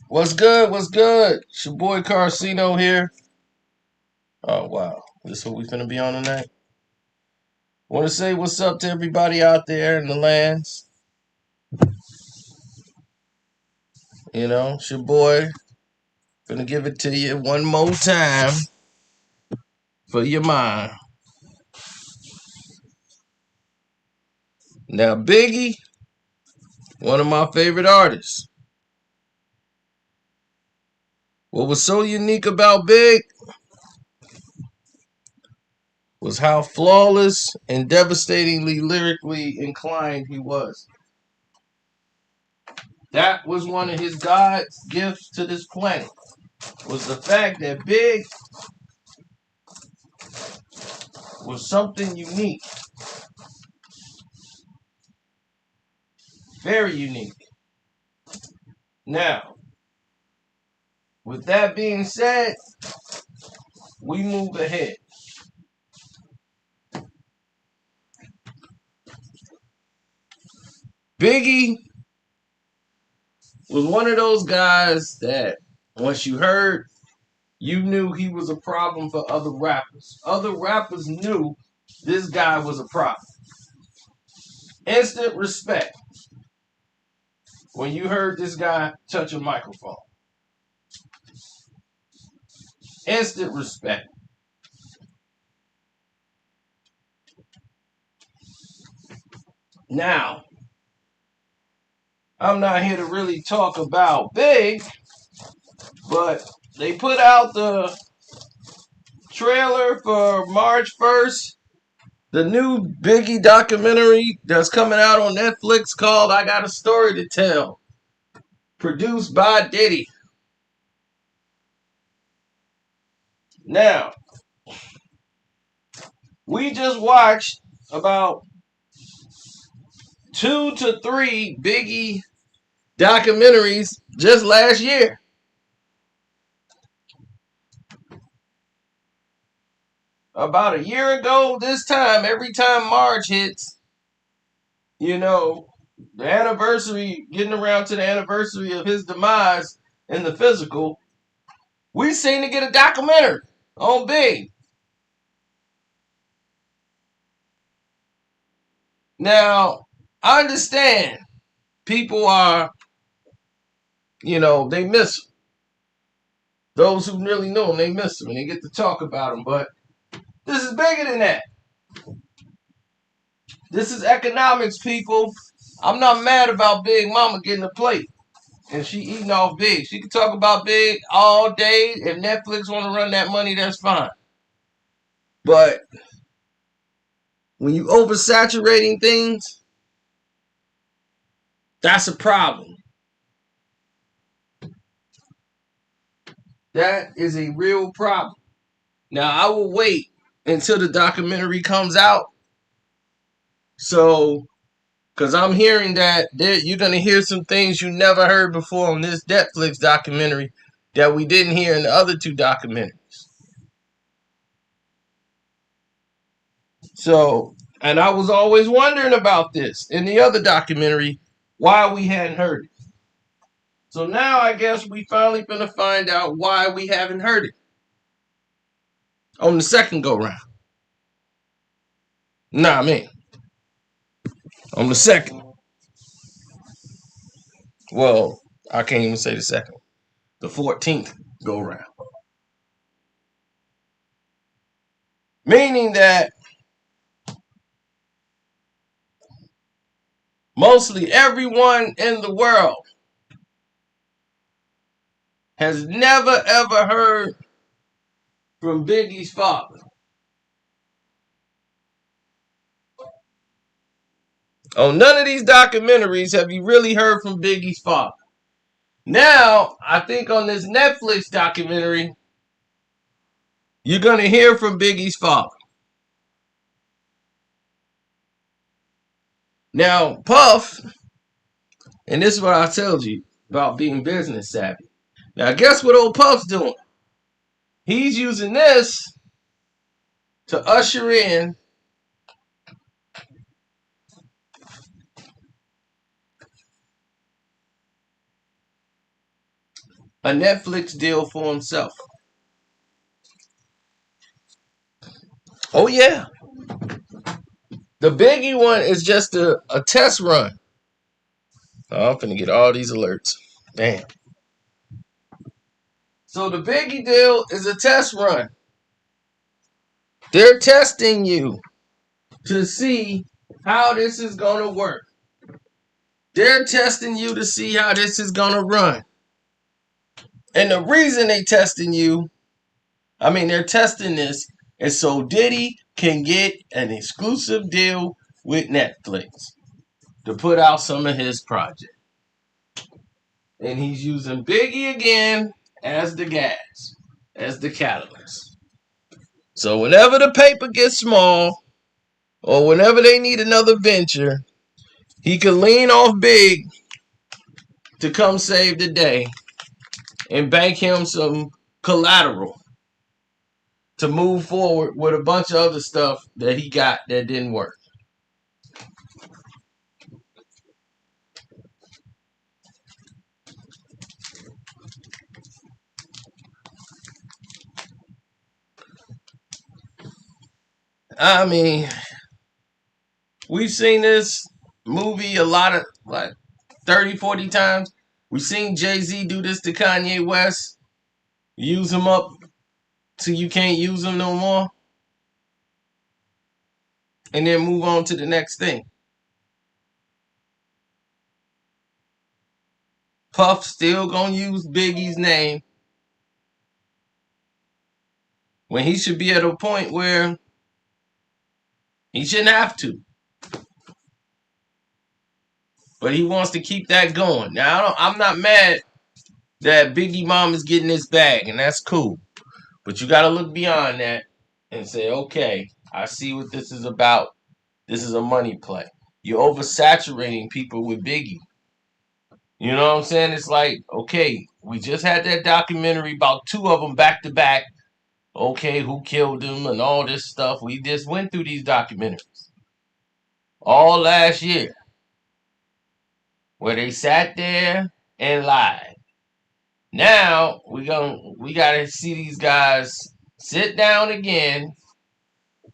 What's good? What's good? It's your boy Carcino here. Oh wow, this what we finna be on tonight. Want to say what's up to everybody out there in the lands. It's your boy. Gonna give it to you one more time for your mind. Now Biggie, one of my favorite artists. What was so unique about Big was how flawless and devastatingly lyrically inclined he was. That was one of his God's gifts to this planet. Was the fact that Big was something unique, very unique. Now, with that being said, we move ahead. Biggie was one of those guys that once you heard, you knew he was a problem for other rappers. Other rappers knew this guy was a problem. Instant respect when you heard this guy touch a microphone. Instant respect. Now, I'm not here to really talk about Big, but they put out the trailer for March 1st. The new Biggie documentary that's coming out on Netflix called I Got a Story to Tell. Produced by Diddy. Now, we just watched about 2 to 3 Biggie documentaries just last year. About a year ago, this time, every time March hits, the anniversary, getting around to the anniversary of his demise in the physical, we seem to get a documentary on Big. Now, I understand people are, they miss him. Those who really know him, they miss him and they get to talk about him. But this is bigger than that. This is economics, people. I'm not mad about Big Mama getting a plate and she eating off Big. She can talk about Big all day. If Netflix want to run that money, that's fine. But when you oversaturating things, that's a problem. That is a real problem. Now, I will wait until the documentary comes out. So, because I'm hearing that you're going to hear some things you never heard before on this Netflix documentary that we didn't hear in the other 2 documentaries. So, and I was always wondering about this in the other documentary, why we hadn't heard it. So now I guess we finally gonna find out why we haven't heard it on the second go round. Nah, man, on the second. Well, I can't even say the second. The 14th go round. Meaning that mostly everyone in the world has never ever heard from Biggie's father. On none of these documentaries have you really heard from Biggie's father. Now, I think on this Netflix documentary, you're going to hear from Biggie's father. Now, Puff, and this is what I told you about being business savvy. Now, guess what old Puff's doing? He's using this to usher in a Netflix deal for himself. Oh yeah, the Biggie one is just a test run. Oh, I'm finna get all these alerts. Damn. So the Biggie deal is a test run. They're testing you to see how this is gonna work. They're testing you to see how this is gonna run. And the reason they testing you, I mean, they're testing this is so Diddy can get an exclusive deal with Netflix to put out some of his projects. And he's using Biggie again as the gas, as the catalyst. So whenever the paper gets small, or whenever they need another venture, he can lean off Big to come save the day and bank him some collateral to move forward with a bunch of other stuff that he got that didn't work. I mean, we've seen this movie a lot of, like, 30, 40 times. We've seen Jay-Z do this to Kanye West, use him up till you can't use him no more, and then move on to the next thing. Puff still gonna use Biggie's name when he should be at a point where he shouldn't have to. But he wants to keep that going. Now, I'm not mad that Biggie Mom is getting this bag, and that's cool. But you got to look beyond that and say, okay, I see what this is about. This is a money play. You're oversaturating people with Biggie. You know what I'm saying? It's like, okay, we just had that documentary about two of them back to back. Okay, who killed them and all this stuff. We just went through these documentaries all last year where they sat there and lied. Now we gotta see these guys sit down again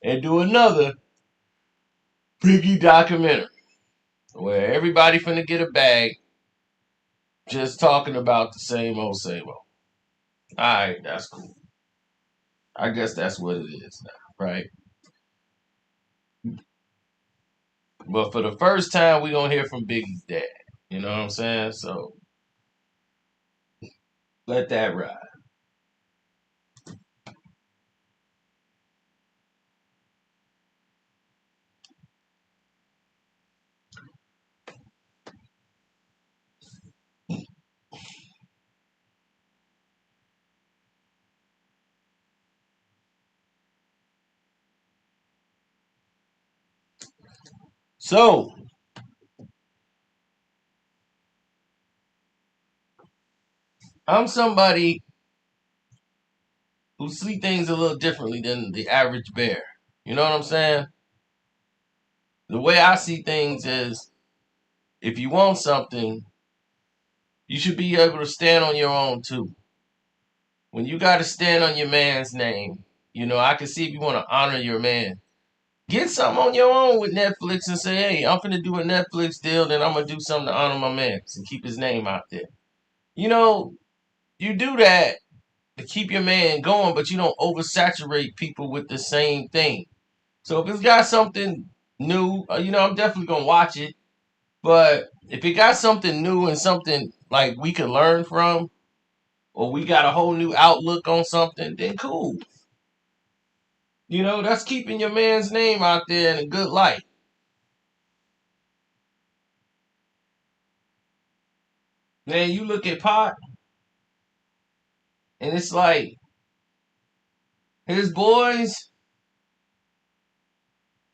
and do another Biggie documentary where everybody finna get a bag just talking about the same old same old. Alright, that's cool. I guess that's what it is now, right? But for the first time we gonna hear from Biggie's dad. You know what I'm saying? So let that ride. So I'm somebody who see things a little differently than the average bear. You know what I'm saying? The way I see things is if you want something, you should be able to stand on your own too. When you got to stand on your man's name, you know, I can see if you want to honor your man. Get something on your own with Netflix and say, hey, I'm finna do a Netflix deal, then I'm gonna do something to honor my man and keep his name out there. You know, you do that to keep your man going, but you don't oversaturate people with the same thing. So if it's got something new, you know, I'm definitely gonna watch it. But if it got something new and something like we could learn from, or we got a whole new outlook on something, then cool. You know, that's keeping your man's name out there in a good light. Man, you look at Pot, and it's like his boys,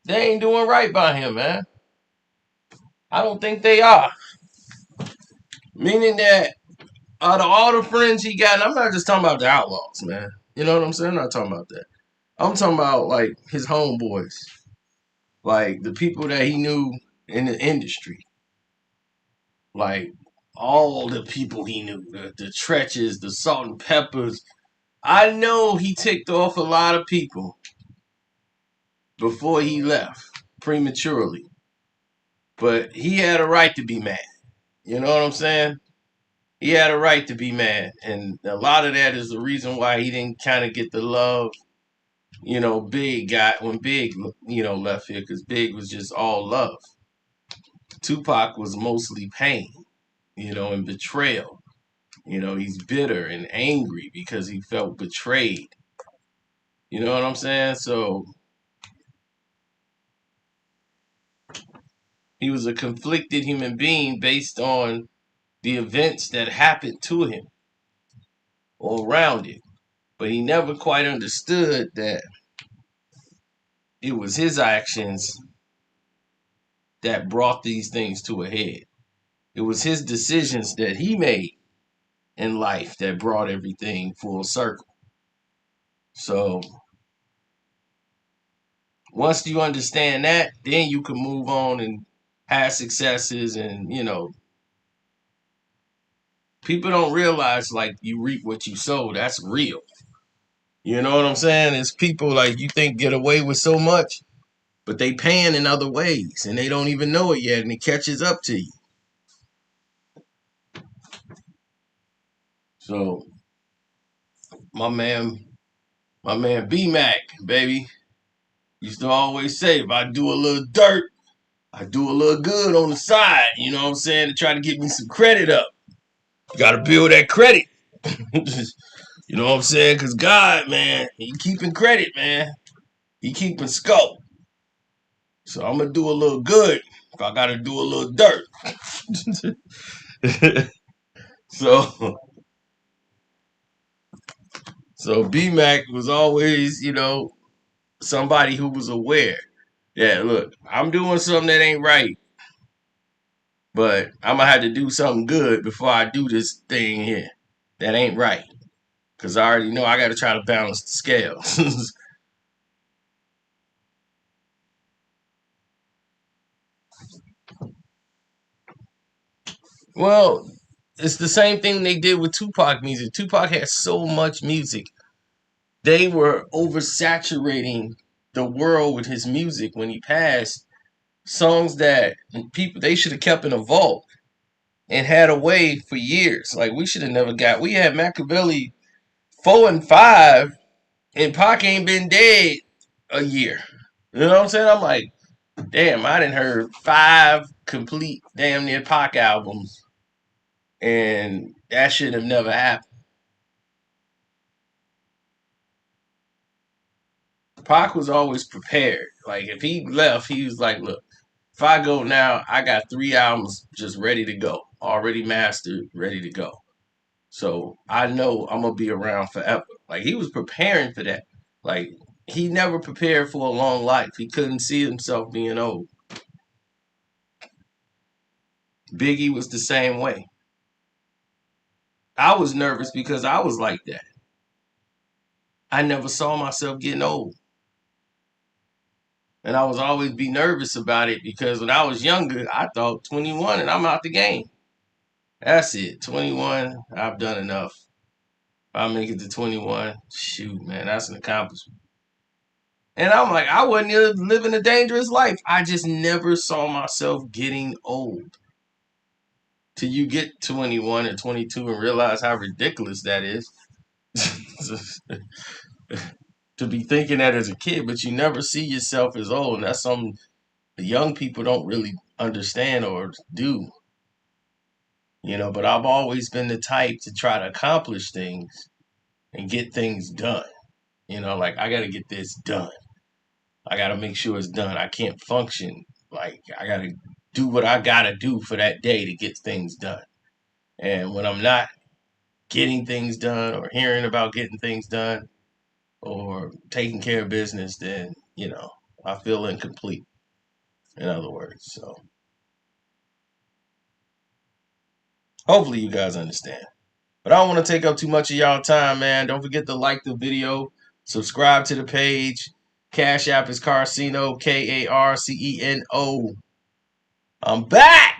they ain't doing right by him, man. I don't think they are. Meaning that out of all the friends he got, and I'm not just talking about the outlaws, man. You know what I'm saying? I'm not talking about that. I'm talking about like his homeboys, like the people that he knew in the industry. Like all the people he knew, the Tretches, the Salt and Peppers. I know he ticked off a lot of people before he left prematurely, but he had a right to be mad. You know what I'm saying? He had a right to be mad, and a lot of that is the reason why he didn't kind of get the love, Big got when Big, left here, because Big was just all love. Tupac was mostly pain, and betrayal. He's bitter and angry because he felt betrayed. You know what I'm saying? So he was a conflicted human being based on the events that happened to him or around it. But he never quite understood that it was his actions that brought these things to a head. It was his decisions that he made in life that brought everything full circle. So once you understand that, then you can move on and have successes. And people don't realize, like, you reap what you sow. That's real. You know what I'm saying? It's people, like, you think get away with so much, but they paying in other ways and they don't even know it yet, and it catches up to you. So my man B-Mac, baby, used to always say, if I do a little dirt, I do a little good on the side, you know what I'm saying, to try to get me some credit up. You got to build that credit. You know what I'm saying? Because God, man, he keeping credit, man. He keeping scope. So I'm going to do a little good if I got to do a little dirt. so so B-Mac was always, somebody who was aware. Yeah, look, I'm doing something that ain't right, but I'm going to have to do something good before I do this thing here that ain't right. Because I already know I got to try to balance the scales. Well, it's the same thing they did with Tupac music. Tupac had so much music. They were oversaturating the world with his music when he passed. Songs that people they should have kept in a vault and had away for years. Like, we should have never got. We had Machiavelli 4 and 5, and Pac ain't been dead a year. You know what I'm saying? I'm like, damn, I didn't heard 5 complete damn near Pac albums, and that should have never happened. Pac was always prepared. Like, if he left, he was like, look, if I go now, I got 3 albums just ready to go, already mastered, ready to go. So I know I'm gonna be around forever. Like, he was preparing for that. Like, he never prepared for a long life. He couldn't see himself being old. Biggie was the same way. I was nervous because I was like that. I never saw myself getting old. And I was always be nervous about it because when I was younger, I thought 21 and I'm out the game. That's it. 21, I've done enough. If I make it to 21, shoot, man, that's an accomplishment. And I'm like, I wasn't even living a dangerous life. I just never saw myself getting old. Till you get 21 and 22 and realize how ridiculous that is. To be thinking that as a kid, but you never see yourself as old. And that's something the young people don't really understand or do. But I've always been the type to try to accomplish things and get things done. Like, I got to get this done. I got to make sure it's done. I can't function. Like, I got to do what I got to do for that day to get things done. And when I'm not getting things done or hearing about getting things done or taking care of business, then, I feel incomplete, in other words. So hopefully you guys understand. But I don't want to take up too much of y'all time, man. Don't forget to like the video, subscribe to the page. Cash App is Carceno, K-A-R-C-E-N-O. I'm back!